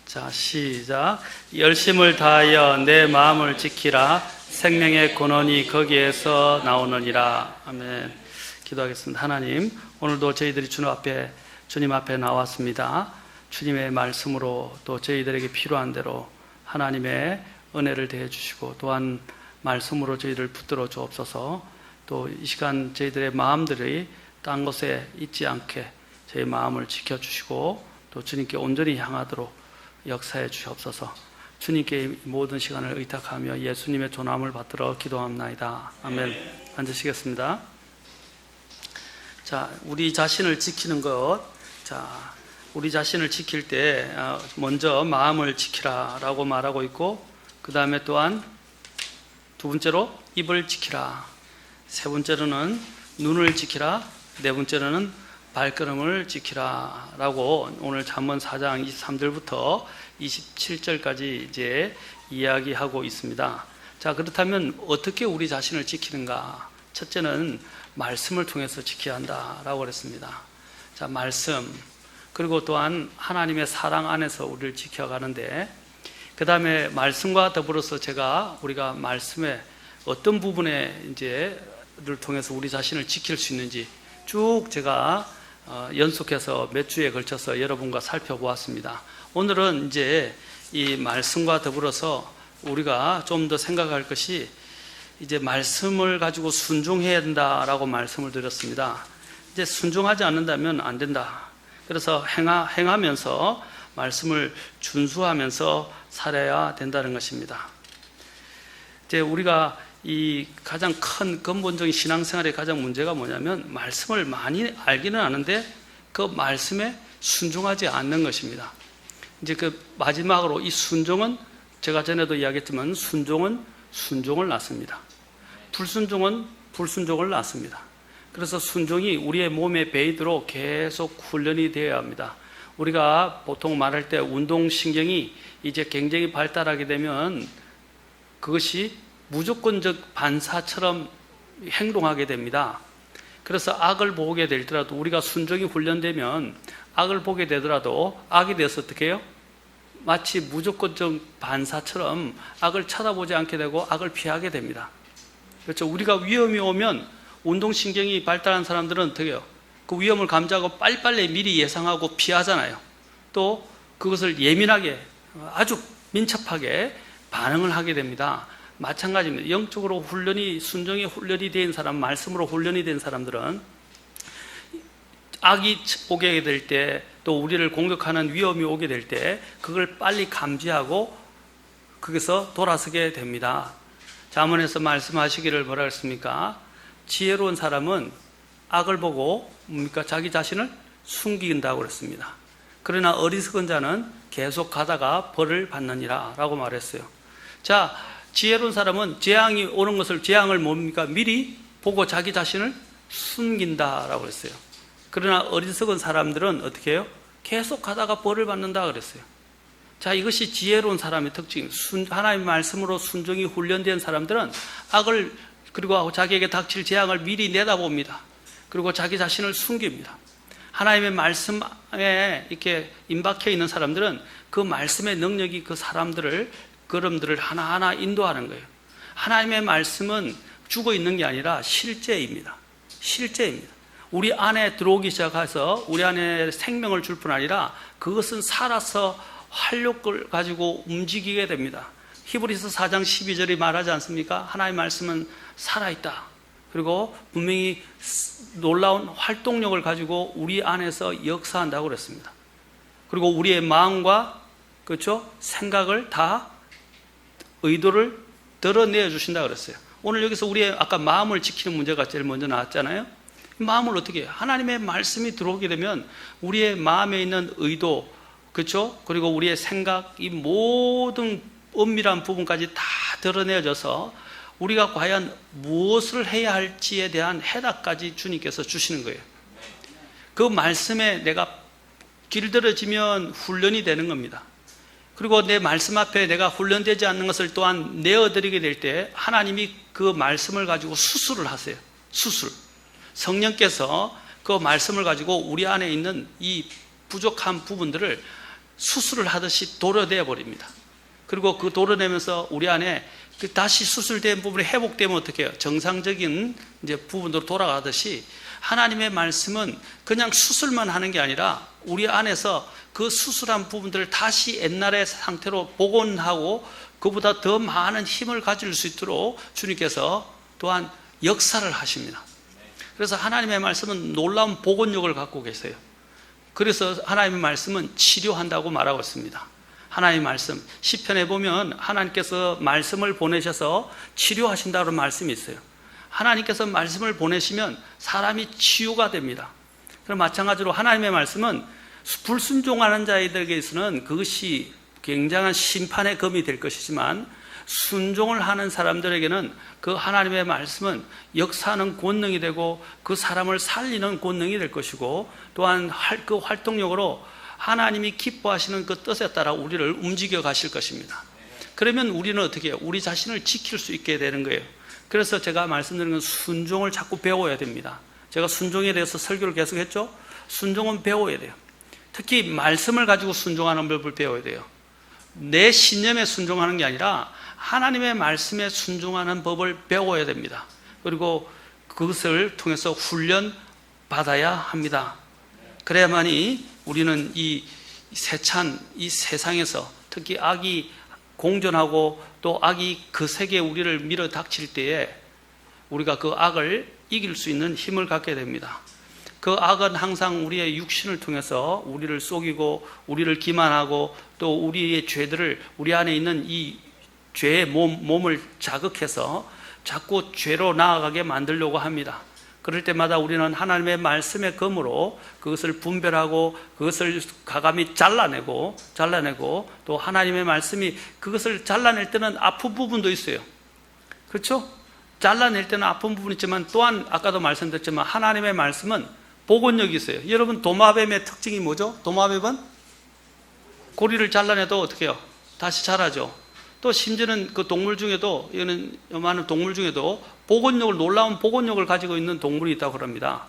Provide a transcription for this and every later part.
자, 시작. 열심을 다하여 내 마음을 지키라. 생명의 근원이 거기에서 나오느니라. 아멘. 기도하겠습니다. 하나님, 오늘도 저희들이 주님 앞에 나왔습니다. 주님의 말씀으로 또 저희들에게 필요한 대로 하나님의 은혜를 대해 주시고, 또한 말씀으로 저희를 붙들어 주옵소서. 또 이 시간 저희들의 마음들이 딴 곳에 있지 않게 저희 마음을 지켜주시고, 또 주님께 온전히 향하도록 역사해 주시옵소서. 주님께 모든 시간을 의탁하며 예수님의 존함을 받들어 기도합나이다. 아멘. 앉으시겠습니다. 자, 우리 자신을 지키는 것. 자, 우리 자신을 지킬 때 먼저 마음을 지키라 라고 말하고 있고, 그 다음에 또한 두 번째로 입을 지키라, 세 번째로는 눈을 지키라, 네 번째로는 발걸음을 지키라 라고 오늘 잠언 4장 23절부터 27절까지 이제 이야기하고 있습니다. 자, 그렇다면 어떻게 우리 자신을 지키는가? 첫째는 말씀을 통해서 지켜야 한다라고 그랬습니다. 자, 말씀, 그리고 또한 하나님의 사랑 안에서 우리를 지켜가는데, 그 다음에 말씀과 더불어서 우리가 말씀의 어떤 부분에 를 통해서 우리 자신을 지킬 수 있는지 쭉 제가 연속해서 몇 주에 걸쳐서 여러분과 살펴보았습니다. 오늘은 이제 이 말씀과 더불어서 우리가 좀 더 생각할 것이, 이제 말씀을 가지고 순종해야 된다라고 말씀을 드렸습니다. 이제 순종하지 않는다면 안 된다. 그래서 행하면서 말씀을 준수하면서 살아야 된다는 것입니다. 이제 우리가 이 가장 큰 근본적인 신앙생활의 가장 문제가 뭐냐면, 말씀을 많이 알기는 아는데 그 말씀에 순종하지 않는 것입니다. 이제 그 마지막으로 이 순종은, 제가 전에도 이야기했지만 순종은 순종을 낳습니다. 불순종은 불순종을 낳습니다. 그래서 순종이 우리의 몸에 배이도록 계속 훈련이 되어야 합니다. 우리가 보통 말할 때 운동신경이 이제 굉장히 발달하게 되면 그것이 무조건적 반사처럼 행동하게 됩니다. 그래서 악을 보게 되더라도, 우리가 순종이 훈련되면 악을 보게 되더라도 악에 대해서 어떻게 해요? 마치 무조건적 반사처럼 악을 쳐다보지 않게 되고 악을 피하게 됩니다. 그렇죠? 우리가 위험이 오면 운동신경이 발달한 사람들은 어떻게 해요? 그 위험을 감지하고 빨리빨리 미리 예상하고 피하잖아요. 또 그것을 예민하게, 아주 민첩하게 반응을 하게 됩니다. 마찬가지입니다. 영적으로 순종이 훈련이 된 사람, 말씀으로 훈련이 된 사람들은 악이 오게 될 때, 또 우리를 공격하는 위험이 오게 될 때 그걸 빨리 감지하고 거기서 돌아서게 됩니다. 잠언에서 말씀하시기를 뭐라 했습니까? 지혜로운 사람은 악을 보고 자기 자신을 숨긴다고 그랬습니다. 그러나 어리석은 자는 계속 가다가 벌을 받느니라 라고 말했어요. 자, 지혜로운 사람은 재앙이 오는 것을, 재앙을 미리 보고 자기 자신을 숨긴다라고 그랬어요. 그러나 어리석은 사람들은 어떻게 해요? 계속 가다가 벌을 받는다 그랬어요. 자, 이것이 지혜로운 사람의 특징입니다. 하나님의 말씀으로 순종이 훈련된 사람들은 악을, 그리고 자기에게 닥칠 재앙을 미리 내다봅니다. 그리고 자기 자신을 숨깁니다. 하나님의 말씀에 이렇게 임박해 있는 사람들은 그 말씀의 능력이 그 걸음들을 하나하나 인도하는 거예요. 하나님의 말씀은 죽어 있는 게 아니라 실제입니다. 실제입니다. 우리 안에 들어오기 시작해서 우리 안에 생명을 줄 뿐 아니라 그것은 살아서 활력을 가지고 움직이게 됩니다. 히브리서 4장 12절이 말하지 않습니까? 하나님의 말씀은 살아있다. 그리고 분명히 놀라운 활동력을 가지고 우리 안에서 역사한다고 그랬습니다. 그리고 우리의 마음과, 그렇죠? 생각을 다, 의도를 드러내어 주신다고 그랬어요. 오늘 여기서 우리의 아까 마음을 지키는 문제가 제일 먼저 나왔잖아요. 마음을 어떻게 해요? 하나님의 말씀이 들어오게 되면 우리의 마음에 있는 의도, 그렇죠? 그리고 우리의 생각, 이 모든 엄밀한 부분까지 다 드러내어져서 우리가 과연 무엇을 해야 할지에 대한 해답까지 주님께서 주시는 거예요. 그 말씀에 내가 길들여지면 훈련이 되는 겁니다. 그리고 내 말씀 앞에 내가 훈련되지 않는 것을 또한 내어드리게 될 때 하나님이 그 말씀을 가지고 수술을 하세요. 성령께서 그 말씀을 가지고 우리 안에 있는 이 부족한 부분들을 수술을 하듯이 도려내 버립니다. 그리고 그 도려내면서 우리 안에 그 다시 수술된 부분이 회복되면 어떻게 해요? 정상적인 이제 부분으로 돌아가듯이 하나님의 말씀은 그냥 수술만 하는 게 아니라 우리 안에서 그 수술한 부분들을 다시 옛날의 상태로 복원하고 그보다 더 많은 힘을 가질 수 있도록 주님께서 또한 역사를 하십니다. 그래서 하나님의 말씀은 놀라운 복원력을 갖고 계세요. 그래서 하나님의 말씀은 치료한다고 말하고 있습니다. 하나님의 말씀, 시편에 보면 하나님께서 말씀을 보내셔서 치료하신다는 말씀이 있어요. 하나님께서 말씀을 보내시면 사람이 치유가 됩니다. 그럼 마찬가지로 하나님의 말씀은 불순종하는 자들에게서는 그것이 굉장한 심판의 검이 될 것이지만 순종을 하는 사람들에게는 그 하나님의 말씀은 역사하는 권능이 되고 그 사람을 살리는 권능이 될 것이고 또한 그 활동력으로 하나님이 기뻐하시는 그 뜻에 따라 우리를 움직여 가실 것입니다. 그러면 우리는 어떻게 해요? 우리 자신을 지킬 수 있게 되는 거예요. 그래서 제가 말씀드리는 건 순종을 자꾸 배워야 됩니다. 제가 순종에 대해서 설교를 계속했죠. 순종은 배워야 돼요. 특히 말씀을 가지고 순종하는 법을 배워야 돼요. 내 신념에 순종하는 게 아니라 하나님의 말씀에 순종하는 법을 배워야 됩니다. 그리고 그것을 통해서 훈련 받아야 합니다. 그래야만이 우리는 이 세찬 이 세상에서 특히 악이 공존하고 또 악이 그 세계에 우리를 밀어 닥칠 때에 우리가 그 악을 이길 수 있는 힘을 갖게 됩니다. 그 악은 항상 우리의 육신을 통해서 우리를 속이고 우리를 기만하고 또 우리의 죄들을 우리 안에 있는 이 죄의 몸을 자극해서 자꾸 죄로 나아가게 만들려고 합니다. 그럴 때마다 우리는 하나님의 말씀의 검으로 그것을 분별하고 그것을 가감히 잘라내고 또 하나님의 말씀이 그것을 잘라낼 때는 아픈 부분도 있어요. 그렇죠? 잘라낼 때는 아픈 부분이 있지만 또한 아까도 말씀드렸지만 하나님의 말씀은 복원력이 있어요. 여러분 도마뱀의 특징이 뭐죠? 도마뱀은 고리를 잘라내도 어떻게 해요? 다시 자라죠. 또 심지어는 그 동물 중에도 이거는 많은 동물 중에도 복원력을 놀라운 복원력을 가지고 있는 동물이 있다고 합니다.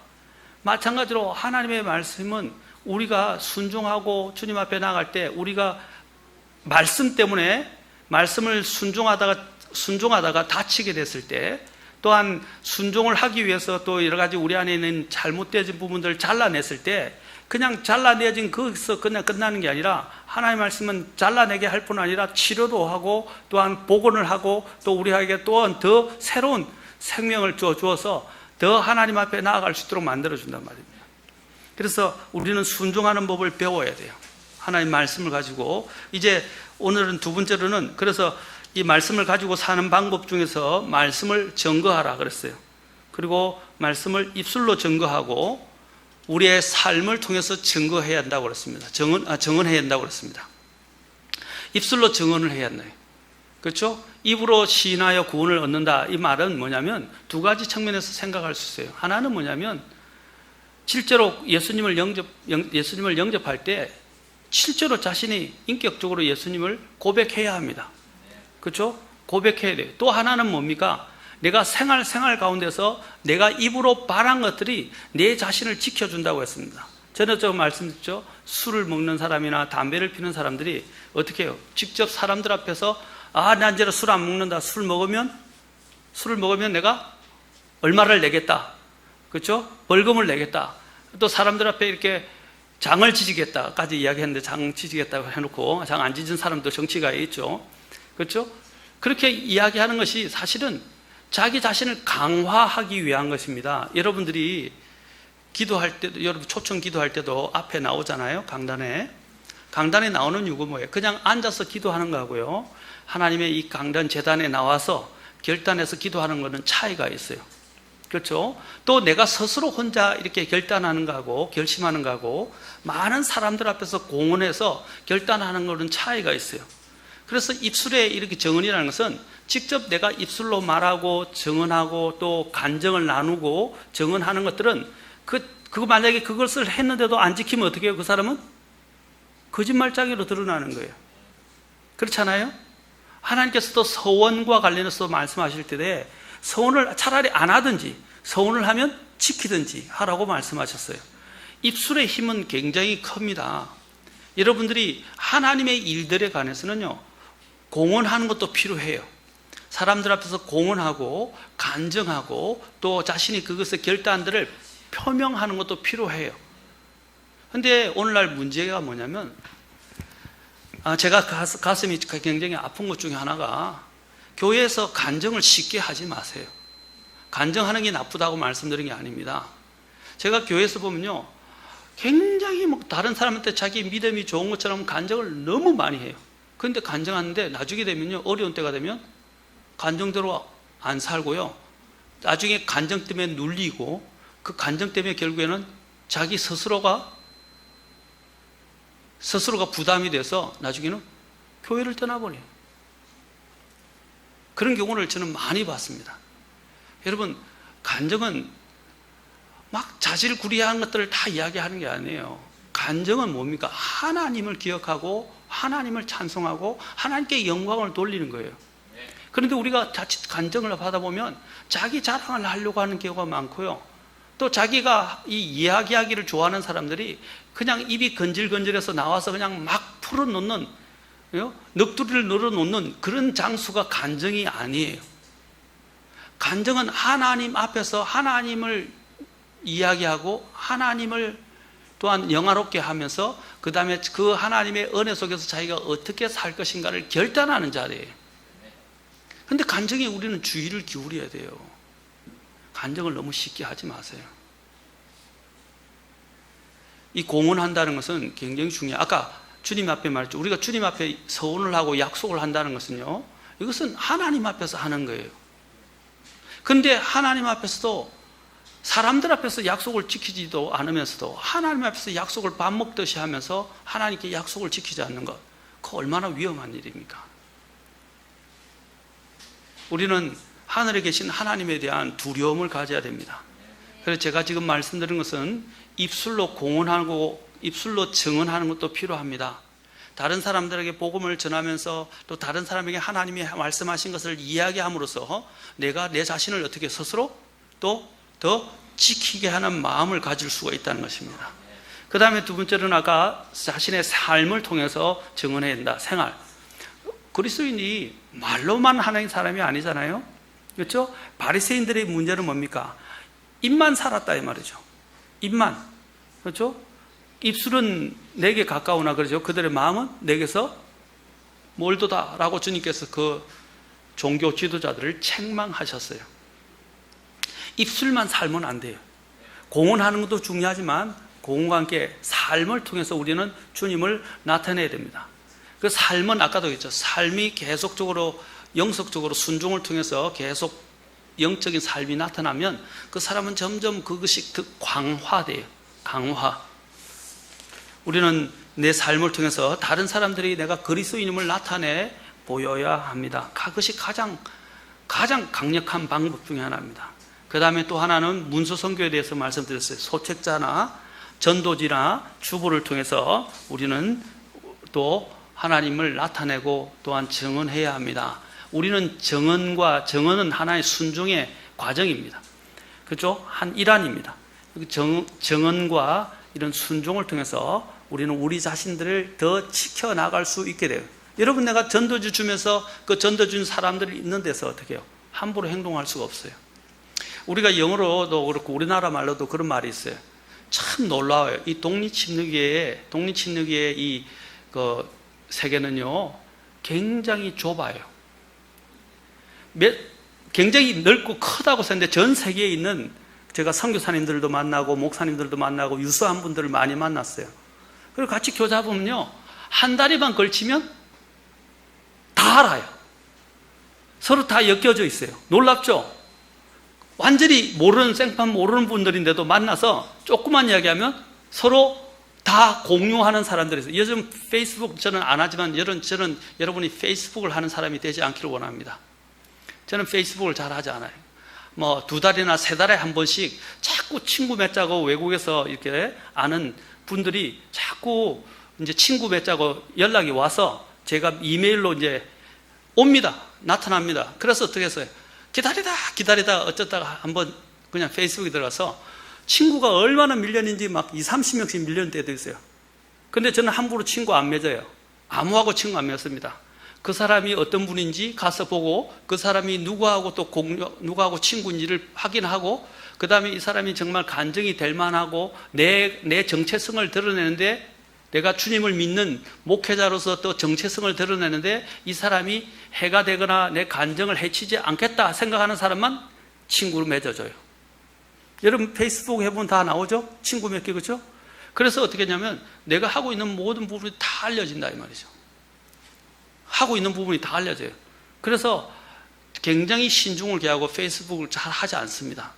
마찬가지로 하나님의 말씀은 우리가 순종하고 주님 앞에 나갈 때 우리가 말씀 때문에 말씀을 순종하다가 다치게 됐을 때 또한 순종을 하기 위해서 또 여러 가지 우리 안에 있는 잘못된 부분들을 잘라냈을 때 그냥 잘라내진 거기서 그냥 끝나는 게 아니라 하나님의 말씀은 잘라내게 할 뿐 아니라 치료도 하고 또한 복원을 하고 또 우리에게 또한 더 새로운 생명을 주어서 더 하나님 앞에 나아갈 수 있도록 만들어준단 말입니다. 그래서 우리는 순종하는 법을 배워야 돼요. 하나님 말씀을 가지고 이제 오늘은 두 번째로는 그래서 이 말씀을 가지고 사는 방법 중에서 말씀을 증거하라 그랬어요. 그리고 말씀을 입술로 증거하고 우리의 삶을 통해서 증거해야 한다고 그랬습니다. 증언해야 한다고 그랬습니다. 입술로 증언을 해야 한다. 그렇죠? 입으로 시인하여 구원을 얻는다. 이 말은 뭐냐면 두 가지 측면에서 생각할 수 있어요. 하나는 뭐냐면 실제로 예수님을 영접할 때 실제로 자신이 인격적으로 예수님을 고백해야 합니다. 그렇죠? 고백해야 돼요. 또 하나는 뭡니까? 내가 생활 가운데서 내가 입으로 말한 것들이 내 자신을 지켜준다고 했습니다. 저는 저 말씀드렸죠. 술을 먹는 사람이나 담배를 피는 사람들이 어떻게 해요? 직접 사람들 앞에서 난 이제 술 안 먹는다. 술을 먹으면 내가 얼마를 내겠다. 그렇죠? 벌금을 내겠다. 또 사람들 앞에 이렇게 장을 지지겠다까지 이야기했는데 장 지지겠다고 해놓고 장 안 지진 사람도 정치가에 있죠. 그렇죠? 그렇게 이야기하는 것이 사실은 자기 자신을 강화하기 위한 것입니다. 여러분들이 기도할 때도, 여러분 초청 기도할 때도 앞에 나오잖아요. 강단에 나오는 이유가 뭐예요? 그냥 앉아서 기도하는 거하고요. 하나님의 이 강단 제단에 나와서 결단해서 기도하는 것은 차이가 있어요. 그렇죠? 또 내가 스스로 혼자 이렇게 결단하는 거하고 결심하는 거하고 많은 사람들 앞에서 공언해서 결단하는 것은 차이가 있어요. 그래서 입술에 이렇게 증언이라는 것은 직접 내가 입술로 말하고 증언하고 또 간증을 나누고 증언하는 것들은 그거 만약에 그것을 했는데도 안 지키면 어떻게 해요? 그 사람은 거짓말쟁이로 드러나는 거예요. 그렇잖아요? 하나님께서도 서원과 관련해서 말씀하실 때 서원을 차라리 안 하든지 서원을 하면 지키든지 하라고 말씀하셨어요. 입술의 힘은 굉장히 큽니다. 여러분들이 하나님의 일들에 관해서는요, 공언하는 것도 필요해요. 사람들 앞에서 공언하고 간증하고 또 자신이 그것의 결단들을 표명하는 것도 필요해요. 근데 오늘날 문제가 뭐냐면, 제가 가슴이 굉장히 아픈 것 중에 하나가, 교회에서 간증을 쉽게 하지 마세요. 간증하는 게 나쁘다고 말씀드린 게 아닙니다. 제가 교회에서 보면요, 굉장히 다른 사람한테 자기 믿음이 좋은 것처럼 간증을 너무 많이 해요. 그런데 간증하는데 나중에 되면요, 어려운 때가 되면 간증대로 안 살고요, 나중에 간증 때문에 눌리고, 그 간증 때문에 결국에는 자기 스스로가 부담이 돼서 나중에는 교회를 떠나버려요. 그런 경우를 저는 많이 봤습니다. 여러분, 간증은 막 자질구레한 것들을 다 이야기하는 게 아니에요. 간증은 뭡니까? 하나님을 기억하고 하나님을 찬송하고 하나님께 영광을 돌리는 거예요. 그런데 우리가 자칫 간증을 하다 보면 자기 자랑을 하려고 하는 경우가 많고요, 또 자기가 이 이야기하기를 좋아하는 사람들이 그냥 입이 건질건질해서 나와서 그냥 막 풀어놓는, 넋두리를 늘어놓는 그런 장수가 간증이 아니에요. 간증은 하나님 앞에서 하나님을 이야기하고 하나님을 또한 영화롭게 하면서 그 다음에 그 하나님의 은혜 속에서 자기가 어떻게 살 것인가를 결단하는 자리예요. 그런데 간증에 우리는 주의를 기울여야 돼요. 간증을 너무 쉽게 하지 마세요. 이 공언한다는 것은 굉장히 중요해요. 아까 주님 앞에 말했죠. 우리가 주님 앞에 서원을 하고 약속을 한다는 것은요, 이것은 하나님 앞에서 하는 거예요. 그런데 하나님 앞에서도, 사람들 앞에서 약속을 지키지도 않으면서도 하나님 앞에서 약속을 밥 먹듯이 하면서 하나님께 약속을 지키지 않는 것, 그거 얼마나 위험한 일입니까? 우리는 하늘에 계신 하나님에 대한 두려움을 가져야 됩니다. 그래서 제가 지금 말씀드린 것은 입술로 공언하고 입술로 증언하는 것도 필요합니다. 다른 사람들에게 복음을 전하면서 또 다른 사람에게 하나님이 말씀하신 것을 이야기함으로써 내가 내 자신을 어떻게 스스로 또 더 지키게 하는 마음을 가질 수가 있다는 것입니다. 그 다음에 두 번째는 아까 자신의 삶을 통해서 증언해야 된다. 생활. 그리스도인이 말로만 하는 사람이 아니잖아요. 그렇죠? 바리새인들의 문제는 뭡니까? 입만 살았다 이 말이죠. 입만. 그렇죠? 입술은 내게 가까우나 그러죠. 그들의 마음은 내게서 멀도다라고 주님께서 그 종교 지도자들을 책망하셨어요. 입술만 살면 안 돼요. 공언하는 것도 중요하지만 공언과 함께 삶을 통해서 우리는 주님을 나타내야 됩니다. 그 삶은 아까도 했죠. 삶이 계속적으로 영성적으로 순종을 통해서 계속 영적인 삶이 나타나면 그 사람은 점점 그것이 강화돼요. 강화. 우리는 내 삶을 통해서 다른 사람들이 내가 그리스도인임을 나타내 보여야 합니다. 그것이 가장 강력한 방법 중에 하나입니다. 그 다음에 또 하나는 문서 선교에 대해서 말씀드렸어요. 소책자나 전도지나 주보를 통해서 우리는 또 하나님을 나타내고 또한 증언해야 합니다. 우리는 증언은 하나의 순종의 과정입니다. 그렇죠? 한 일환입니다. 증언과 이런 순종을 통해서 우리는 우리 자신들을 더 지켜나갈 수 있게 돼요. 여러분, 내가 전도지 주면서 그 전도 준 사람들이 있는 데서 어떻게 해요? 함부로 행동할 수가 없어요. 우리가 영어로도 그렇고 우리나라 말로도 그런 말이 있어요. 참 놀라워요. 이 독립침례교회의 이 세계는요, 굉장히 좁아요. 굉장히 넓고 크다고 생각했는데 전 세계에 있는, 제가 선교사님들도 만나고 목사님들도 만나고 유수한 분들을 많이 만났어요. 그리고 같이 교잡으면요, 한 다리만 걸치면 다 알아요. 서로 다 엮여져 있어요. 놀랍죠? 완전히 생판 모르는 분들인데도 만나서 조그만 이야기하면 서로 다 공유하는 사람들이 있어요. 요즘 페이스북 저는 안 하지만 저는 여러분이 페이스북을 하는 사람이 되지 않기를 원합니다. 저는 페이스북을 잘 하지 않아요. 2달이나 3달에 한 번씩 자꾸 친구 맺자고 외국에서 이렇게 아는 분들이 자꾸 이제 친구 맺자고 연락이 와서 제가 이메일로 이제 옵니다. 나타납니다. 그래서 어떻게 했어요? 기다리다 어쩌다가 한번 그냥 페이스북에 들어가서 친구가 얼마나 밀렸는지 막 20, 30명씩 밀렸는 때도 있어요. 근데 저는 함부로 친구 안 맺어요. 아무하고 친구 안 맺습니다. 그 사람이 어떤 분인지 가서 보고 그 사람이 누구하고 누구하고 친구인지를 확인하고 그 다음에 이 사람이 정말 간증이 될 만하고 내 정체성을 드러내는데 내가 주님을 믿는 목회자로서 또 정체성을 드러내는데 이 사람이 해가 되거나 내 간증을 해치지 않겠다 생각하는 사람만 친구로 맺어줘요. 여러분 페이스북 해보면 다 나오죠? 친구 몇 개, 그렇죠? 그래서 어떻게 했냐면 내가 하고 있는 모든 부분이 다 알려진다 이 말이죠. 하고 있는 부분이 다 알려져요. 그래서 굉장히 신중을 기하고 페이스북을 잘 하지 않습니다.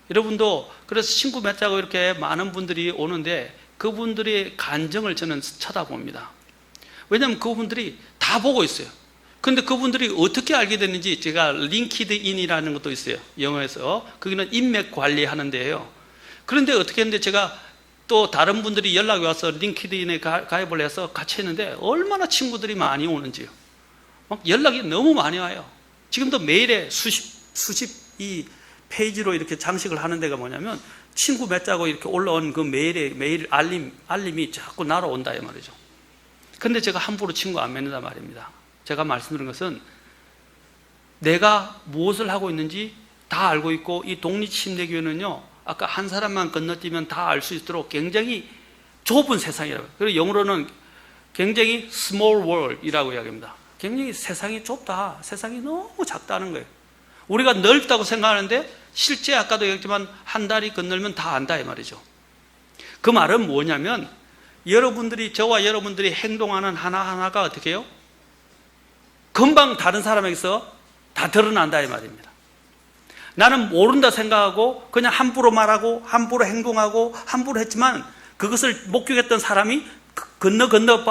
여러분도 그래서 친구 맺자고 이렇게 많은 분들이 오는데 그분들의 간증을 저는 쳐다봅니다. 왜냐하면 그분들이 다 보고 있어요. 그런데 그분들이 어떻게 알게 됐는지 제가 링키드인이라는 것도 있어요. 영어에서. 거기는 인맥 관리하는 데예요. 그런데 어떻게 했는데 제가 또 다른 분들이 연락이 와서 링키드인에 가입을 해서 같이 했는데 얼마나 친구들이 많이 오는지요. 막 연락이 너무 많이 와요. 지금도 메일에 수십 이 페이지로 이렇게 장식을 하는 데가 뭐냐면 친구 맺자고 이렇게 올라온 그 메일 알림이 자꾸 날아온다 이 말이죠. 근데 제가 함부로 친구 안 맺는다 말입니다. 제가 말씀드린 것은 내가 무엇을 하고 있는지 다 알고 있고 이 독립침례교회는요 아까 한 사람만 건너뛰면 다 알 수 있도록 굉장히 좁은 세상이라고요. 그리고 영어로는 굉장히 small world이라고 이야기합니다. 굉장히 세상이 좁다. 세상이 너무 작다는 거예요. 우리가 넓다고 생각하는데 실제 아까도 얘기했지만 한 다리 건널면 다 안다 이 말이죠. 그 말은 뭐냐면 여러분들이 저와 여러분들이 행동하는 하나하나가 어떻게 해요? 금방 다른 사람에게서 다 드러난다 이 말입니다. 나는 모른다 생각하고 그냥 함부로 말하고 함부로 행동하고 함부로 했지만 그것을 목격했던 사람이 건너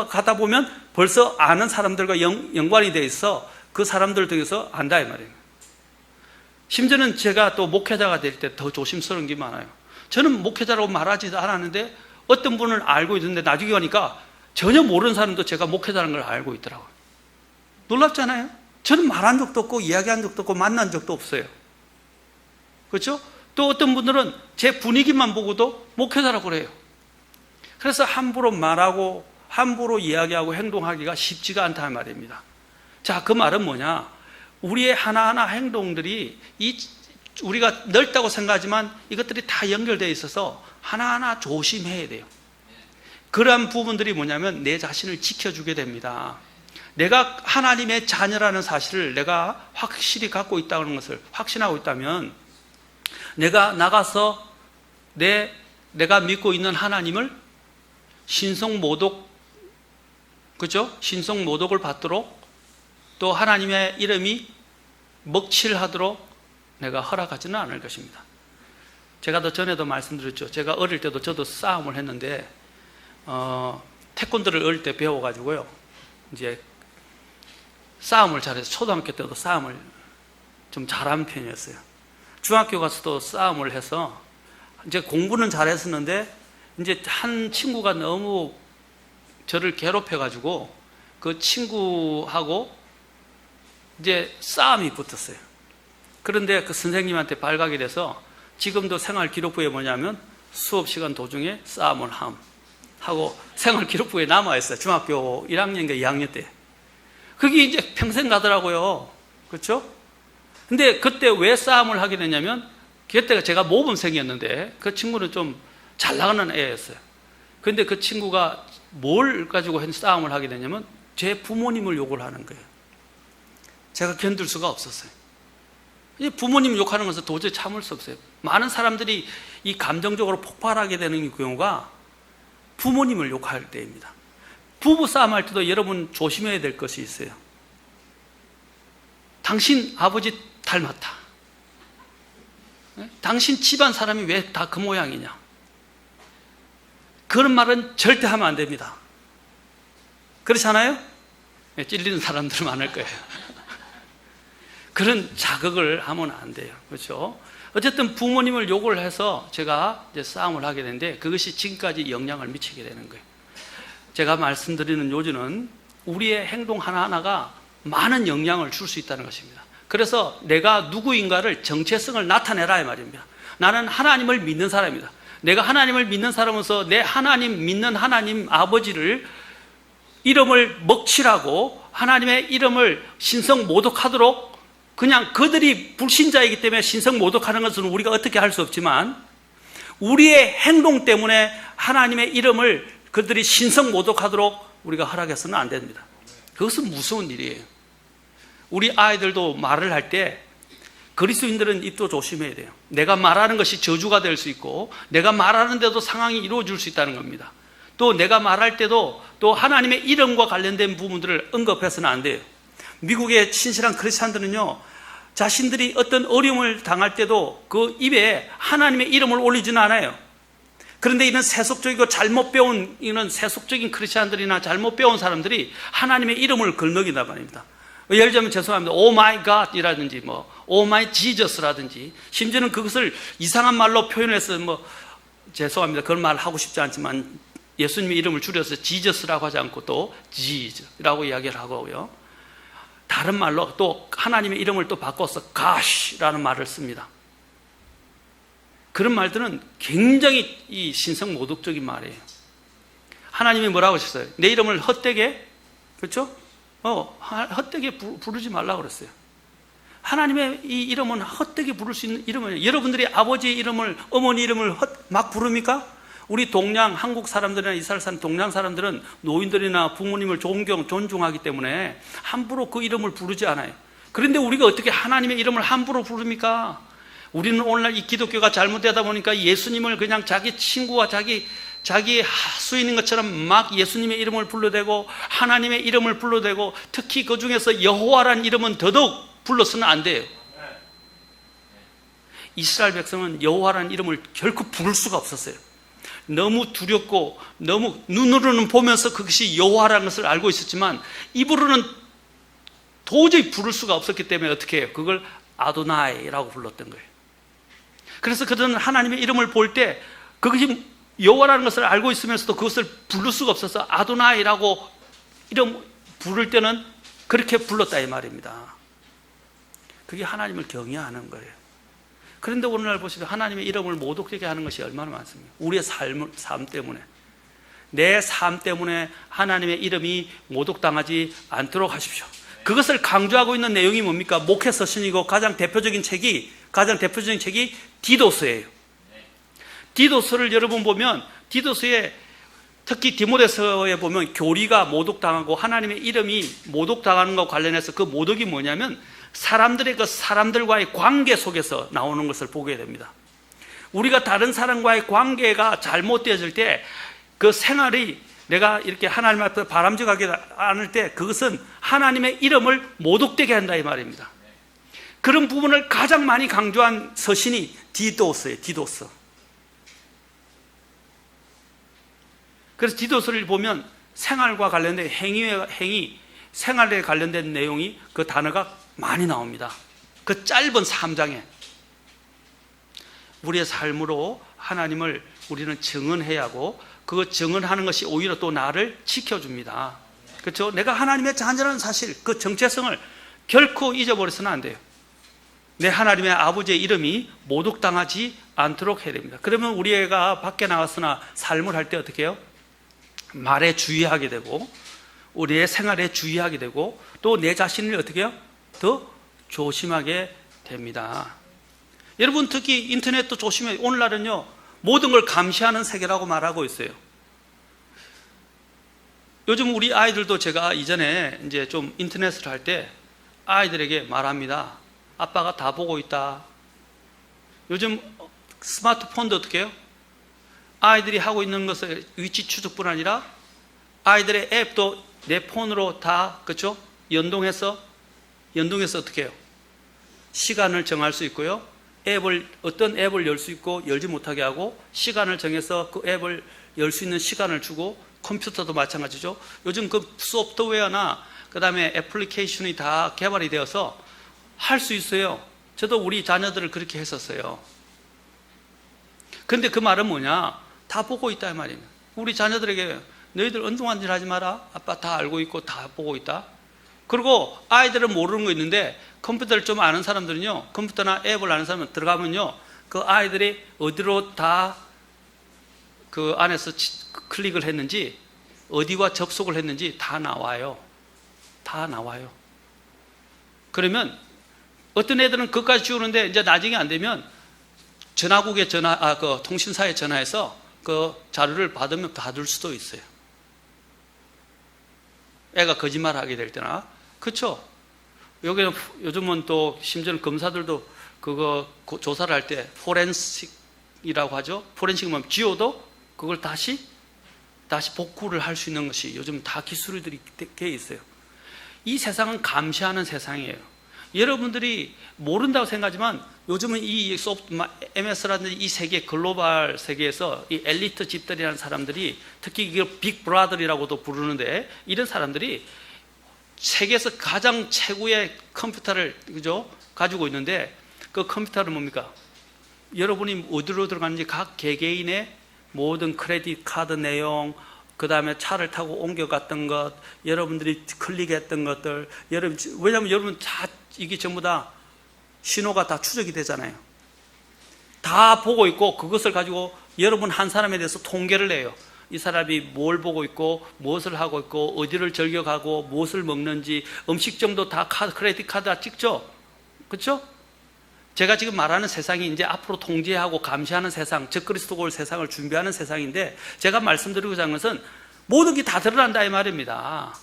가다 보면 벌써 아는 사람들과 연관이 돼 있어 그 사람들 등에서 안다 이 말이에요. 심지어는 제가 또 목회자가 될 때 더 조심스러운 게 많아요. 저는 목회자라고 말하지도 않았는데 어떤 분을 알고 있는데 나중에 가니까 전혀 모르는 사람도 제가 목회자라는 걸 알고 있더라고요. 놀랍잖아요. 저는 말한 적도 없고 이야기한 적도 없고 만난 적도 없어요. 그렇죠? 또 어떤 분들은 제 분위기만 보고도 목회자라고 그래요. 그래서 함부로 말하고 함부로 이야기하고 행동하기가 쉽지가 않다는 말입니다. 자, 그 말은 뭐냐? 우리의 하나하나 행동들이 우리가 넓다고 생각하지만 이것들이 다 연결되어 있어서 하나하나 조심해야 돼요. 그러한 부분들이 뭐냐면 내 자신을 지켜주게 됩니다. 내가 하나님의 자녀라는 사실을 내가 확실히 갖고 있다는 것을 확신하고 있다면 내가 나가서 내가 믿고 있는 하나님을 신성모독, 그죠? 신성모독을 받도록 또 하나님의 이름이 먹칠하도록 내가 허락하지는 않을 것입니다. 제가 더 전에도 말씀드렸죠. 제가 어릴 때도 저도 싸움을 했는데 태권도를 어릴 때 배워가지고요. 이제 싸움을 잘해서 초등학교 때도 싸움을 좀 잘하는 편이었어요. 중학교 가서도 싸움을 해서 이제 공부는 잘했었는데 이제 한 친구가 너무 저를 괴롭혀가지고 그 친구하고 이제 싸움이 붙었어요. 그런데 그 선생님한테 발각이 돼서 지금도 생활기록부에 뭐냐면 수업 시간 도중에 싸움을 하고 생활기록부에 남아있어요. 중학교 1학년인가 2학년 때. 그게 이제 평생 가더라고요. 그렇죠? 근데 그때 왜 싸움을 하게 됐냐면 그때가 제가 모범생이었는데 그 친구는 좀 잘 나가는 애였어요. 그런데 그 친구가 뭘 가지고 싸움을 하게 됐냐면 제 부모님을 욕을 하는 거예요. 제가 견딜 수가 없었어요. 부모님 욕하는 것은 도저히 참을 수 없어요. 많은 사람들이 이 감정적으로 폭발하게 되는 경우가 부모님을 욕할 때입니다. 부부 싸움할 때도 여러분 조심해야 될 것이 있어요. 당신 아버지 닮았다. 당신 집안 사람이 왜 다 그 모양이냐. 그런 말은 절대 하면 안 됩니다. 그렇지 않아요? 찔리는 사람들 많을 거예요. 그런 자극을 하면 안 돼요. 그렇죠? 어쨌든 부모님을 욕을 해서 제가 이제 싸움을 하게 되는데 그것이 지금까지 영향을 미치게 되는 거예요. 제가 말씀드리는 요지는 우리의 행동 하나하나가 많은 영향을 줄 수 있다는 것입니다. 그래서 내가 누구인가를 정체성을 나타내라 이 말입니다. 나는 하나님을 믿는 사람이다. 내가 하나님을 믿는 사람으로서 내 하나님 믿는 하나님 아버지를 이름을 먹칠하고 하나님의 이름을 신성 모독하도록, 그냥 그들이 불신자이기 때문에 신성 모독하는 것은 우리가 어떻게 할 수 없지만 우리의 행동 때문에 하나님의 이름을 그들이 신성 모독하도록 우리가 허락해서는 안 됩니다. 그것은 무서운 일이에요. 우리 아이들도 말을 할 때 그리스도인들은 입도 조심해야 돼요. 내가 말하는 것이 저주가 될 수 있고 내가 말하는데도 상황이 이루어질 수 있다는 겁니다. 또 내가 말할 때도 또 하나님의 이름과 관련된 부분들을 언급해서는 안 돼요. 미국의 신실한 크리스찬들은요, 자신들이 어떤 어려움을 당할 때도 그 입에 하나님의 이름을 올리지는 않아요. 그런데 이런 세속적이고 잘못 배운 이런 세속적인 크리스찬들이나 잘못 배운 사람들이 하나님의 이름을 걸먹인단 말입니다. 예를 들면 죄송합니다. 오 마이 갓이라든지 오 마이 지저스라든지, 심지어는 그것을 이상한 말로 표현해서 죄송합니다. 그런 말 하고 싶지 않지만 예수님의 이름을 줄여서 지저스라고 하지 않고 또 지즈라고 이야기를 하고요. 다른 말로 또 하나님의 이름을 또 바꿔서 Gosh라는 말을 씁니다. 그런 말들은 굉장히 이 신성 모독적인 말이에요. 하나님이 뭐라고 하셨어요? 내 이름을 헛되게, 그렇죠? 헛되게 부르지 말라고 그랬어요. 하나님의 이 이름은 헛되게 부를 수 있는 이름이에요. 여러분들이 아버지의 이름을, 어머니 이름을 막 부릅니까? 우리 동양, 한국 사람들이나 이스라엘 사람, 동양 사람들은 노인들이나 부모님을 존중하기 때문에 함부로 그 이름을 부르지 않아요. 그런데 우리가 어떻게 하나님의 이름을 함부로 부릅니까? 우리는 오늘날 이 기독교가 잘못되다 보니까 예수님을 그냥 자기 친구와 자기 하수인인 것처럼 막 예수님의 이름을 불러대고 하나님의 이름을 불러대고, 특히 그 중에서 여호와라는 이름은 더더욱 불러서는 안 돼요. 이스라엘 백성은 여호와라는 이름을 결코 부를 수가 없었어요. 너무 두렵고 너무 눈으로는 보면서 그것이 여호와라는 것을 알고 있었지만 입으로는 도저히 부를 수가 없었기 때문에 어떻게 해요? 그걸 아도나이라고 불렀던 거예요. 그래서 그들은 하나님의 이름을 볼 때 그것이 여호와라는 것을 알고 있으면서도 그것을 부를 수가 없어서 아도나이라고 이름 부를 때는 그렇게 불렀다 이 말입니다. 그게 하나님을 경외하는 거예요. 그런데 오늘날 보시면 하나님의 이름을 모독되게 하는 것이 얼마나 많습니까? 우리의 삶 때문에, 내 삶 때문에 하나님의 이름이 모독당하지 않도록 하십시오. 그것을 강조하고 있는 내용이 뭡니까? 목회 서신이고 가장 대표적인 책이 디도서예요. 디도서를 여러분 보면, 디도서에 특히 디모데서에 보면 교리가 모독당하고 하나님의 이름이 모독당하는 것과 관련해서 그 모독이 뭐냐면 사람들의 그 사람들과의 관계 속에서 나오는 것을 보게 됩니다. 우리가 다른 사람과의 관계가 잘못되어질 때 그 생활이 내가 이렇게 하나님 앞에 바람직하게 않을 때 그것은 하나님의 이름을 모독되게 한다 이 말입니다. 그런 부분을 가장 많이 강조한 서신이 디도서예요. 디도서. 그래서 디도서를 보면 생활과 관련된 행위, 생활에 관련된 내용이 그 단어가 많이 나옵니다. 그 짧은 3장에 우리의 삶으로 하나님을 우리는 증언해야 하고, 그 증언하는 것이 오히려 또 나를 지켜줍니다. 그렇죠? 내가 하나님의 자녀라는 사실, 그 정체성을 결코 잊어버려서는 안 돼요. 내 하나님의 아버지의 이름이 모독당하지 않도록 해야 됩니다. 그러면 우리 애가 밖에 나가서나 삶을 할 때 어떻게 해요? 말에 주의하게 되고 우리의 생활에 주의하게 되고 또 내 자신을 어떻게 해요? 더 조심하게 됩니다. 여러분 특히 인터넷도 조심해요. 오늘날은요 모든 걸 감시하는 세계라고 말하고 있어요. 요즘 우리 아이들도 제가 이전에 이제 좀 인터넷을 할 때 아이들에게 말합니다. 아빠가 다 보고 있다. 요즘 스마트폰도 어떻게 해요? 아이들이 하고 있는 것을 위치 추적뿐 아니라 아이들의 앱도 내 폰으로 다, 그렇죠? 연동해서 어떻게 해요? 시간을 정할 수 있고요. 어떤 앱을 열 수 있고 열지 못하게 하고, 시간을 정해서 그 앱을 열 수 있는 시간을 주고, 컴퓨터도 마찬가지죠. 요즘 그 소프트웨어나 그 다음에 애플리케이션이 다 개발이 되어서 할 수 있어요. 저도 우리 자녀들을 그렇게 했었어요. 근데 그 말은 뭐냐? 다 보고 있다 이 말입니다. 우리 자녀들에게 너희들 엉뚱한 일 하지 마라. 아빠 다 알고 있고 다 보고 있다. 그리고 아이들은 모르는 거 있는데 컴퓨터를 좀 아는 사람들은요, 컴퓨터나 앱을 아는 사람은 들어가면요, 그 아이들이 어디로 다 그 안에서 클릭을 했는지, 어디와 접속을 했는지 다 나와요. 다 나와요. 그러면 어떤 애들은 그것까지 지우는데 이제 나중에 안 되면 전화국에 그 통신사에 전화해서 그 자료를 받으면 받을 수도 있어요. 애가 거짓말 하게 될 때나. 그렇죠? 여기는 요즘은 또 심지어 검사들도 그거 조사를 할 때 포렌식이라고 하죠. 포렌식은 지워도 그걸 다시 복구를 할 수 있는 것이 요즘 다 기술들이 돼 있어요. 이 세상은 감시하는 세상이에요. 여러분들이 모른다고 생각하지만 요즘은 이 MS라든지 이 세계 글로벌 세계에서 이 엘리트 집들이라는 사람들이, 특히 이걸 빅브라더라고도 부르는데, 이런 사람들이 세계에서 가장 최고의 컴퓨터를, 그죠? 가지고 있는데, 그 컴퓨터는 뭡니까? 여러분이 어디로 들어가는지 각 개개인의 모든 크레딧 카드 내용, 그 다음에 차를 타고 옮겨갔던 것, 여러분들이 클릭했던 것들, 왜냐하면 여러분 다 이게 전부 다 신호가 다 추적이 되잖아요. 다 보고 있고, 그것을 가지고 여러분 한 사람에 대해서 통계를 내요. 이 사람이 뭘 보고 있고, 무엇을 하고 있고, 어디를 즐겨가고, 무엇을 먹는지, 음식점도 다 크레딧 카드 다 찍죠? 그렇죠? 제가 지금 말하는 세상이 이제 앞으로 통제하고 감시하는 세상, 즉 그리스도가 올 세상을 준비하는 세상인데, 제가 말씀드리고자 하는 것은 모든 게 다 드러난다 이 말입니다.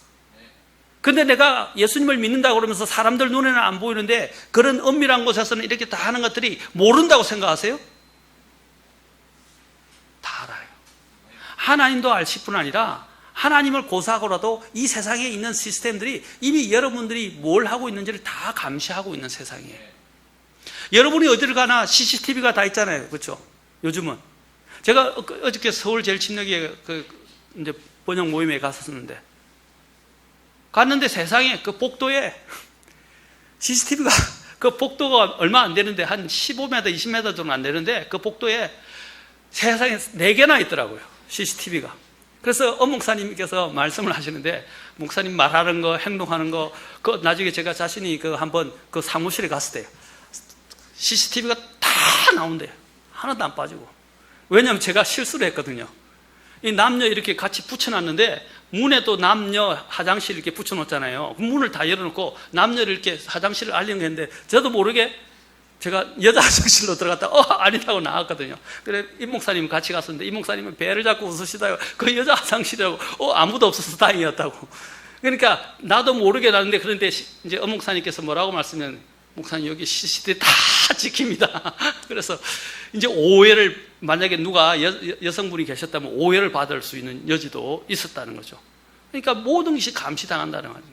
근데 내가 예수님을 믿는다고 그러면서 사람들 눈에는 안 보이는데 그런 은밀한 곳에서는 이렇게 다 하는 것들이 모른다고 생각하세요? 다 알아요. 하나님도 알 뿐 아니라 하나님을 고사하고라도 이 세상에 있는 시스템들이 이미 여러분들이 뭘 하고 있는지를 다 감시하고 있는 세상이에요. 여러분이 어디를 가나 CCTV가 다 있잖아요. 그렇죠? 요즘은. 제가 어저께 서울 제일침략에 이제 번역 모임에 갔었는데, 갔는데 세상에 그 복도에 CCTV가, 그 복도가 얼마 안 되는데 한 15m, 20m 정도 안 되는데 그 복도에 세상에 4개나 있더라고요. CCTV가. 그래서 목사님께서 말씀을 하시는데, 목사님 말하는 거, 행동하는 거, 그 나중에 제가 자신이 한번 그 사무실에 갔을 때요, CCTV가 다 나온대요. 하나도 안 빠지고. 왜냐하면 제가 실수를 했거든요. 이 남녀 이렇게 같이 붙여놨는데, 문에도 남녀 화장실 이렇게 붙여놓잖아요. 문을 다 열어놓고 남녀를 이렇게 화장실을 알리는 했는데, 저도 모르게 제가 여자 화장실로 들어갔다 아니라고 나왔거든요. 그래 이 목사님 같이 갔었는데, 이 목사님은 배를 잡고 웃으시다가 그 여자 화장실이라고 아무도 없어서 다행이었다고. 그러니까 나도 모르게 났는데, 그런데 이제 목사님께서 뭐라고 말씀하면, 목사님 여기 CCTV 다 지킵니다. 그래서 이제 오해를, 만약에 누가 여성분이 계셨다면 오해를 받을 수 있는 여지도 있었다는 거죠. 그러니까 모든 것이 감시당한다는 거죠.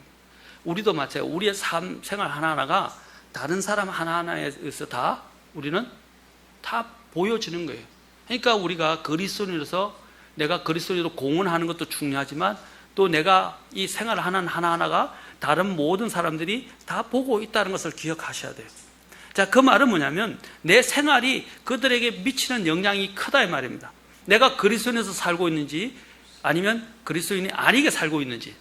우리도 마찬가지예요. 우리의 삶, 생활 하나하나가 다른 사람 하나하나에서 다 우리는 다 보여지는 거예요. 그러니까 우리가 그리스도인으로서, 내가 그리스도인으로 공헌하는 것도 중요하지만, 또 내가 이 생활 하나하나가 다른 모든 사람들이 다 보고 있다는 것을 기억하셔야 돼요. 자, 그 말은 뭐냐면 내 생활이 그들에게 미치는 영향이 크다 이 말입니다. 내가 그리스도인에서 살고 있는지 아니면 그리스도인이 아니게 살고 있는지.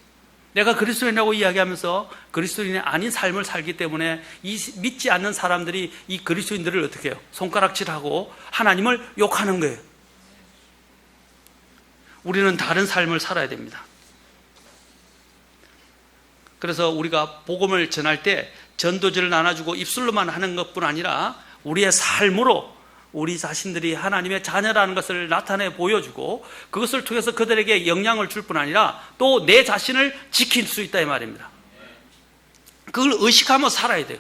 내가 그리스도인이라고 이야기하면서 그리스도인이 아닌 삶을 살기 때문에 이 믿지 않는 사람들이 이 그리스도인들을 어떻게 해요? 손가락질하고 하나님을 욕하는 거예요. 우리는 다른 삶을 살아야 됩니다. 그래서 우리가 복음을 전할 때 전도지를 나눠주고 입술로만 하는 것뿐 아니라 우리의 삶으로 우리 자신들이 하나님의 자녀라는 것을 나타내 보여주고, 그것을 통해서 그들에게 영향을 줄 뿐 아니라 또 내 자신을 지킬 수 있다 이 말입니다. 그걸 의식하며 살아야 돼요.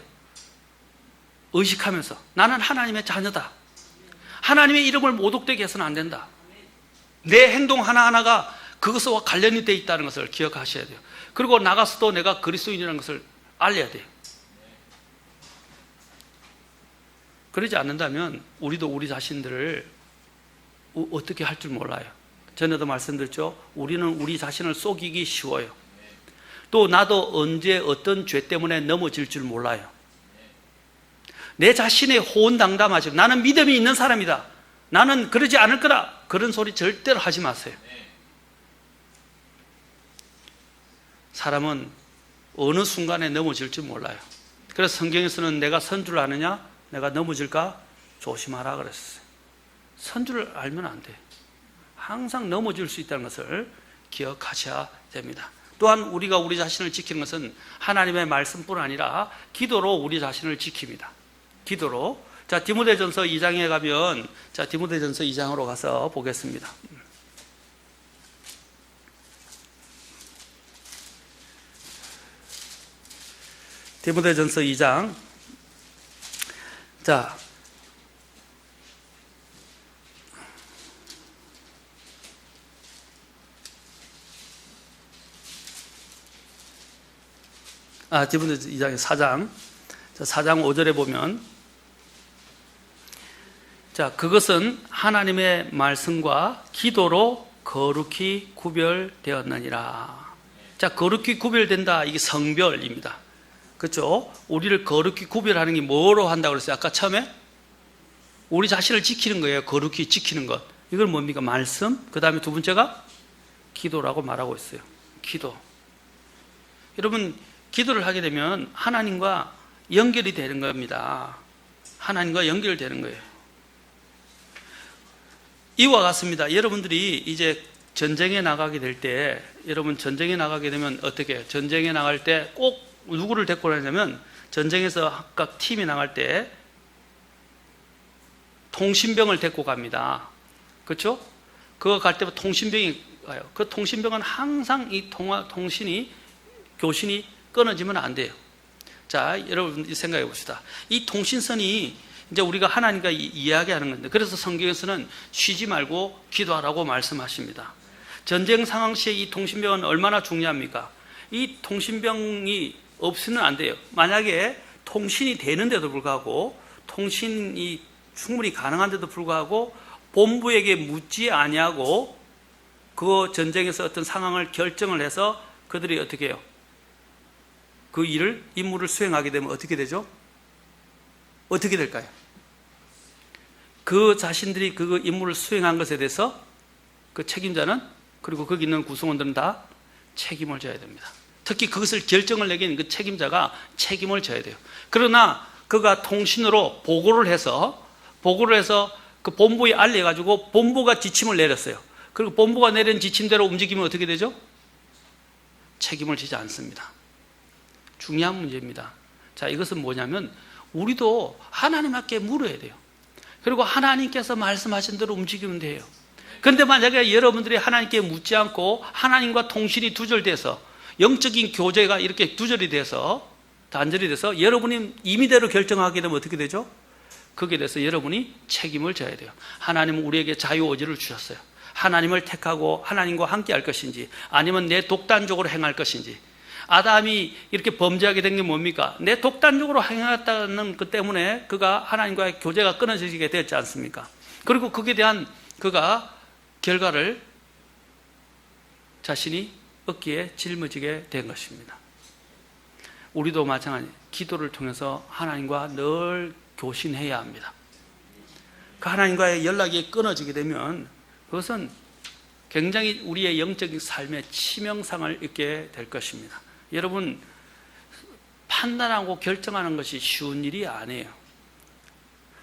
의식하면서 나는 하나님의 자녀다. 하나님의 이름을 모독되게 해서는 안 된다. 내 행동 하나하나가 그것과 관련이 되어 있다는 것을 기억하셔야 돼요. 그리고 나가서도 내가 그리스도인이라는 것을 알려야 돼요. 그러지 않는다면 우리도 우리 자신들을 어떻게 할 줄 몰라요. 전에도 말씀드렸죠. 우리는 우리 자신을 속이기 쉬워요. 또 나도 언제 어떤 죄 때문에 넘어질 줄 몰라요. 내 자신의 호언당담하지, 나는 믿음이 있는 사람이다, 나는 그러지 않을 거다, 그런 소리 절대로 하지 마세요. 사람은 어느 순간에 넘어질지 몰라요. 그래서 성경에서는 내가 선 줄 아느냐? 내가 넘어질까? 조심하라 그랬어요. 선 줄 알면 안 돼. 항상 넘어질 수 있다는 것을 기억하셔야 됩니다. 또한 우리가 우리 자신을 지키는 것은 하나님의 말씀뿐 아니라 기도로 우리 자신을 지킵니다. 기도로. 자, 디모데전서 2장에 가면, 자, 디모데전서 2장으로 가서 보겠습니다. 디모데전서 2장. 자, 디모데전서 2장의 4장. 자, 4장 5절에 보면, 자, 그것은 하나님의 말씀과 기도로 거룩히 구별되었느니라. 자, 거룩히 구별된다. 이게 성별입니다. 그렇죠? 우리를 거룩히 구별하는 게 뭐로 한다고 그랬어요? 아까 처음에 우리 자신을 지키는 거예요. 거룩히 지키는 것. 이걸 뭡니까? 말씀. 그 다음에 두 번째가 기도라고 말하고 있어요. 기도. 여러분, 기도를 하게 되면 하나님과 연결이 되는 겁니다. 하나님과 연결되는 거예요. 이와 같습니다. 여러분들이 이제 전쟁에 나가게 될 때, 여러분 전쟁에 나가게 되면 어떻게 해요? 전쟁에 나갈 때 꼭 누구를 데리고 가냐면, 전쟁에서 각 팀이 나갈 때 통신병을 데리고 갑니다. 그렇죠? 그거 갈 때부터 통신병이 가요. 그 통신병은 항상 이 교신이 끊어지면 안 돼요. 자, 여러분 생각해 봅시다. 이 통신선이 이제 우리가 하나님과 이야기하는 건데, 그래서 성경에서는 쉬지 말고 기도하라고 말씀하십니다. 전쟁 상황 시에 이 통신병은 얼마나 중요합니까? 이 통신병이 없으면 안 돼요. 만약에 통신이 되는데도 불구하고, 통신이 충분히 가능한데도 불구하고 본부에게 묻지 아니하고 그 전쟁에서 어떤 상황을 결정을 해서 그들이 어떻게 해요? 그 임무를 수행하게 되면 어떻게 되죠? 어떻게 될까요? 그 자신들이 그 임무를 수행한 것에 대해서 그 책임자는, 그리고 거기 있는 구성원들은 다 책임을 져야 됩니다. 특히 그것을 결정을 내긴 그 책임자가 책임을 져야 돼요. 그러나 그가 통신으로 보고를 해서 그 본부에 알려가지고 본부가 지침을 내렸어요. 그리고 본부가 내린 지침대로 움직이면 어떻게 되죠? 책임을 지지 않습니다. 중요한 문제입니다. 자, 이것은 뭐냐면 우리도 하나님께 물어야 돼요. 그리고 하나님께서 말씀하신 대로 움직이면 돼요. 그런데 만약에 여러분들이 하나님께 묻지 않고 하나님과 통신이 두절돼서, 영적인 교제가 이렇게 두절이 돼서, 단절이 돼서 여러분이 임의대로 결정하게 되면 어떻게 되죠? 거기에 대해서 여러분이 책임을 져야 돼요. 하나님은 우리에게 자유의지를 주셨어요. 하나님을 택하고 하나님과 함께 할 것인지, 아니면 내 독단적으로 행할 것인지. 아담이 이렇게 범죄하게 된 게 뭡니까? 내 독단적으로 행했다는 것 때문에 그가 하나님과의 교제가 끊어지게 되었지 않습니까? 그리고 거기에 대한 그가 결과를 자신이 얻기에 짊어지게 된 것입니다. 우리도 마찬가지, 기도를 통해서 하나님과 늘 교신해야 합니다. 그 하나님과의 연락이 끊어지게 되면 그것은 굉장히 우리의 영적인 삶에 치명상을 입게 될 것입니다. 여러분, 판단하고 결정하는 것이 쉬운 일이 아니에요.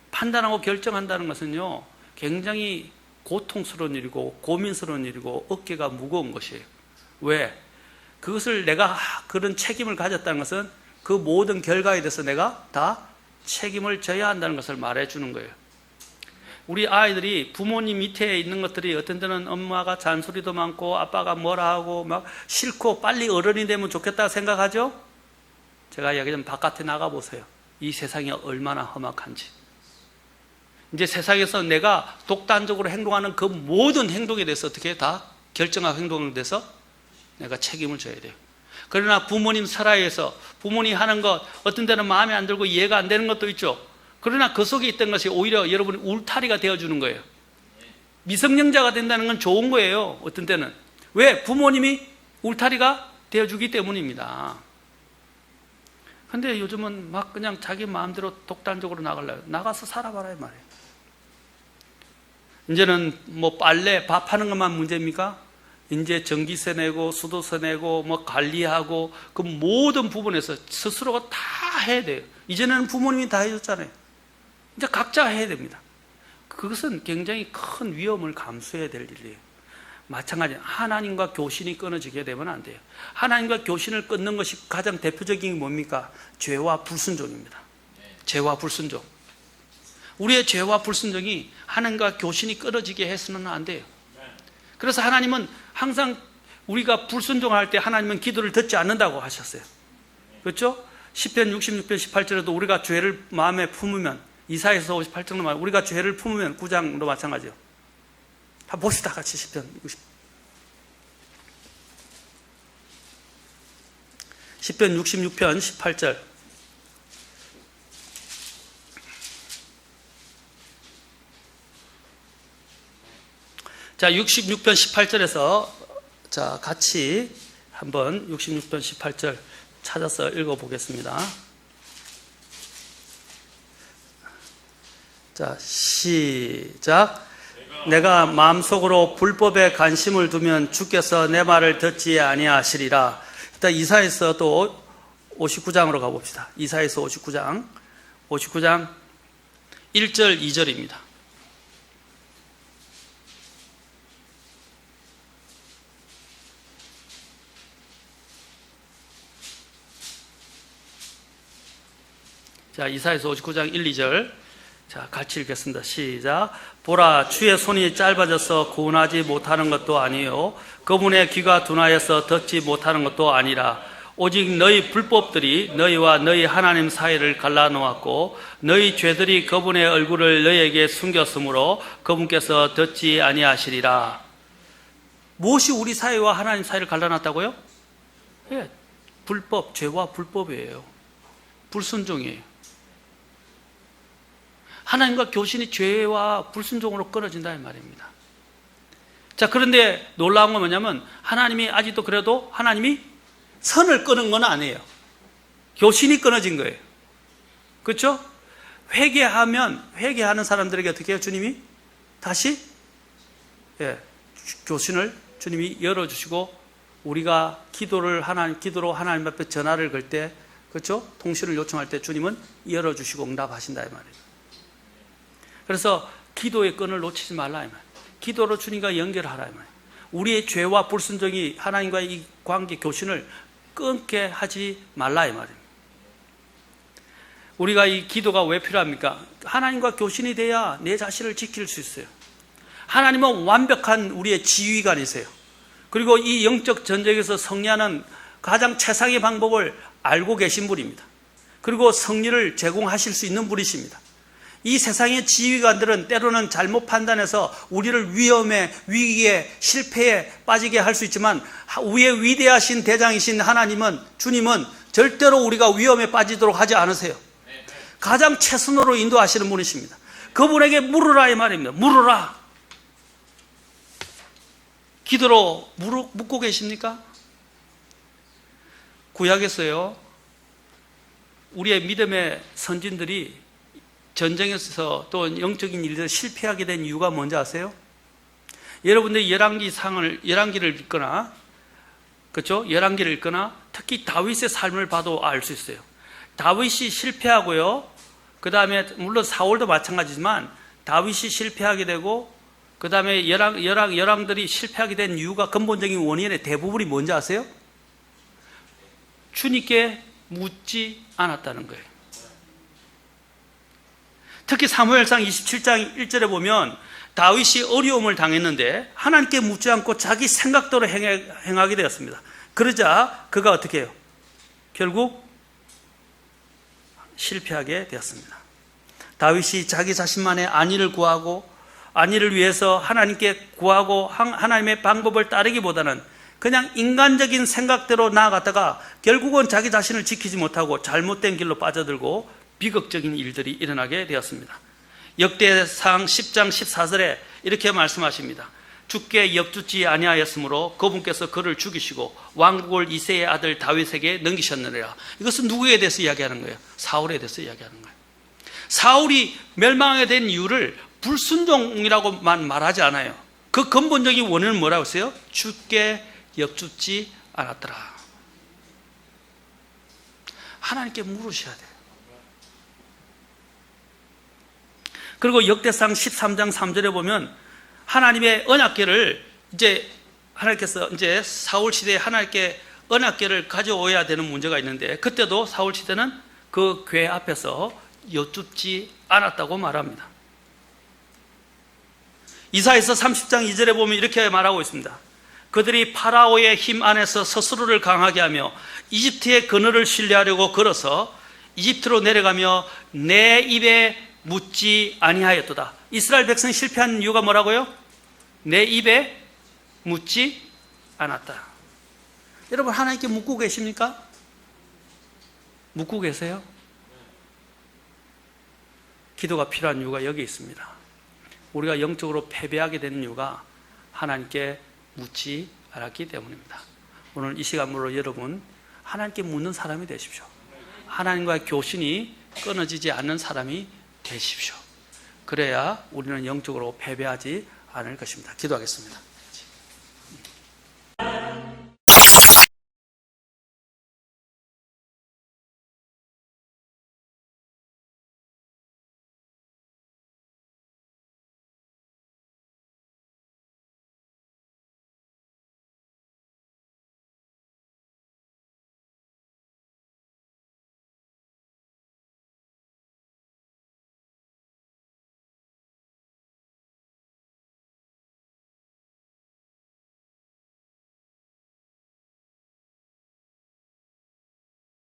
판단하고 결정한다는 것은요, 굉장히 고통스러운 일이고 고민스러운 일이고 어깨가 무거운 것이에요. 왜? 그것을 내가 그런 책임을 가졌다는 것은 그 모든 결과에 대해서 내가 다 책임을 져야 한다는 것을 말해주는 거예요. 우리 아이들이 부모님 밑에 있는 것들이 어떤 때는 엄마가 잔소리도 많고 아빠가 뭐라 하고 막 싫고 빨리 어른이 되면 좋겠다 생각하죠? 제가 이야기하면 바깥에 나가보세요. 이 세상이 얼마나 험악한지. 이제 세상에서 내가 독단적으로 행동하는 그 모든 행동에 대해서 어떻게 다 결정하고 행동에 대해서 내가 책임을 져야 돼요. 그러나 부모님 사라에서 부모님 하는 것 어떤 때는 마음에 안 들고 이해가 안 되는 것도 있죠. 그러나 그 속에 있던 것이 오히려 여러분이 울타리가 되어주는 거예요. 미성년자가 된다는 건 좋은 거예요. 어떤 때는. 왜? 부모님이 울타리가 되어주기 때문입니다. 근데 요즘은 막 그냥 자기 마음대로 독단적으로 나가려고. 나가서 살아봐라 이 말이에요. 이제는 뭐 빨래, 밥하는 것만 문제입니까? 이제 전기세 내고 수도세 내고 뭐 관리하고 그 모든 부분에서 스스로가 다 해야 돼요. 이전에는 부모님이 다 해줬잖아요. 이제 각자 해야 됩니다. 그것은 굉장히 큰 위험을 감수해야 될 일이에요. 마찬가지로 하나님과 교신이 끊어지게 되면 안 돼요. 하나님과 교신을 끊는 것이 가장 대표적인 게 뭡니까? 죄와 불순종입니다. 죄와 불순종. 우리의 죄와 불순종이 하나님과 교신이 끊어지게 해서는 안 돼요. 그래서 하나님은 항상 우리가 불순종할 때 하나님은 기도를 듣지 않는다고 하셨어요. 그렇죠? 시편 66편 18절에도 우리가 죄를 마음에 품으면, 이사야서 58장도 말 우리가 죄를 품으면 9장도 마찬가지요. 한번 봅시다 같이. 시편 66편 18절. 자, 66편 18절에서 자, 같이 한번 66편 18절 찾아서 읽어보겠습니다. 자, 시작. 내가 마음속으로 불법에 관심을 두면 주께서 내 말을 듣지 아니하시리라. 일단 이사야서 또 59장으로 가봅시다. 이사야서 59장 1절 2절입니다. 자, 이사야서 59장 1, 2절. 자, 같이 읽겠습니다. 시작. 보라, 주의 손이 짧아져서 구원하지 못하는 것도 아니요 그분의 귀가 둔하여서 듣지 못하는 것도 아니라 오직 너희 불법들이 너희와 너희 하나님 사이를 갈라놓았고 너희 죄들이 그분의 얼굴을 너희에게 숨겼으므로 그분께서 듣지 아니하시리라. 무엇이 우리 사이와 하나님 사이를 갈라놨다고요? 예, 불법, 죄와 불법이에요. 불순종이에요. 하나님과 교신이 죄와 불순종으로 끊어진다 이 말입니다. 자, 그런데 놀라운 건 뭐냐면 하나님이 아직도 그래도 하나님이 선을 끊은 건 아니에요. 교신이 끊어진 거예요. 그렇죠? 회개하는 사람들에게 어떻게 해요? 주님이 다시 교신을 주님이 열어주시고 우리가 기도로 하나님 앞에 전화를 걸 때, 그렇죠? 통신을 요청할 때 주님은 열어주시고 응답하신다 이 말이에요. 그래서 기도의 끈을 놓치지 말라 이 말. 기도로 주님과 연결하라 이 말. 우리의 죄와 불순종이 하나님과의 이 관계 교신을 끊게 하지 말라 이 말입니다. 우리가 이 기도가 왜 필요합니까? 하나님과 교신이 돼야 내 자신을 지킬 수 있어요. 하나님은 완벽한 우리의 지휘관이세요. 그리고 이 영적 전쟁에서 승리하는 가장 최상의 방법을 알고 계신 분입니다. 그리고 승리를 제공하실 수 있는 분이십니다. 이 세상의 지휘관들은 때로는 잘못 판단해서 우리를 위험에, 위기에, 실패에 빠지게 할 수 있지만 위에 위대하신 대장이신 하나님은, 주님은 절대로 우리가 위험에 빠지도록 하지 않으세요. 가장 최선으로 인도하시는 분이십니다. 그분에게 물으라 이 말입니다. 물으라. 기도로 묻고 계십니까? 구약에서요, 우리의 믿음의 선진들이 전쟁에서 또 영적인 일들을 실패하게 된 이유가 뭔지 아세요? 여러분들이 열왕기를 읽거나, 그렇죠? 열왕기를 읽거나 특히 다윗의 삶을 봐도 알 수 있어요. 다윗이 실패하고요. 그 다음에 물론 사울도 마찬가지지만 다윗이 실패하게 되고 그 다음에 열왕들이 실패하게 된 이유가 근본적인 원인의 대부분이 뭔지 아세요? 주님께 묻지 않았다는 거예요. 특히 사무엘상 27장 1절에 보면 다윗이 어려움을 당했는데 하나님께 묻지 않고 자기 생각대로 행하게 되었습니다. 그러자 그가 어떻게 해요? 결국 실패하게 되었습니다. 다윗이 자기 자신만의 안위를 구하고 안위를 위해서 하나님께 구하고 하나님의 방법을 따르기보다는 그냥 인간적인 생각대로 나아갔다가 결국은 자기 자신을 지키지 못하고 잘못된 길로 빠져들고 비극적인 일들이 일어나게 되었습니다. 역대상 10장 14절에 이렇게 말씀하십니다. 주께 엽주지 아니하였으므로 그분께서 그를 죽이시고 왕국을 이새의 아들 다윗에게 넘기셨느니라. 이것은 누구에 대해서 이야기하는 거예요? 사울에 대해서 이야기하는 거예요. 사울이 멸망하게 된 이유를 불순종이라고만 말하지 않아요. 그 근본적인 원인은 뭐라고 했어요? 주께 역줍지 않았더라. 하나님께 물으셔야 돼요. 그리고 역대상 13장 3절에 보면 하나님의 언약궤를 이제 하나님께서 이제 사울 시대에 하나님께 언약궤를 가져오야 되는 문제가 있는데, 그때도 사울 시대는 그 궤 앞에서 여쭙지 않았다고 말합니다. 이사야서 30장 2절에 보면 이렇게 말하고 있습니다. 그들이 파라오의 힘 안에서 스스로를 강하게 하며 이집트의 그늘을 신뢰하려고 걸어서 이집트로 내려가며 내 입에 묻지 아니하였도다. 이스라엘 백성이 실패한 이유가 뭐라고요? 내 입에 묻지 않았다. 여러분, 하나님께 묻고 계십니까? 묻고 계세요? 기도가 필요한 이유가 여기 있습니다. 우리가 영적으로 패배하게 되는 이유가 하나님께 묻지 않았기 때문입니다. 오늘 이 시간으로 여러분, 하나님께 묻는 사람이 되십시오. 하나님과의 교신이 끊어지지 않는 사람이 되십시오. 그래야 우리는 영적으로 패배하지 않을 것입니다. 기도하겠습니다.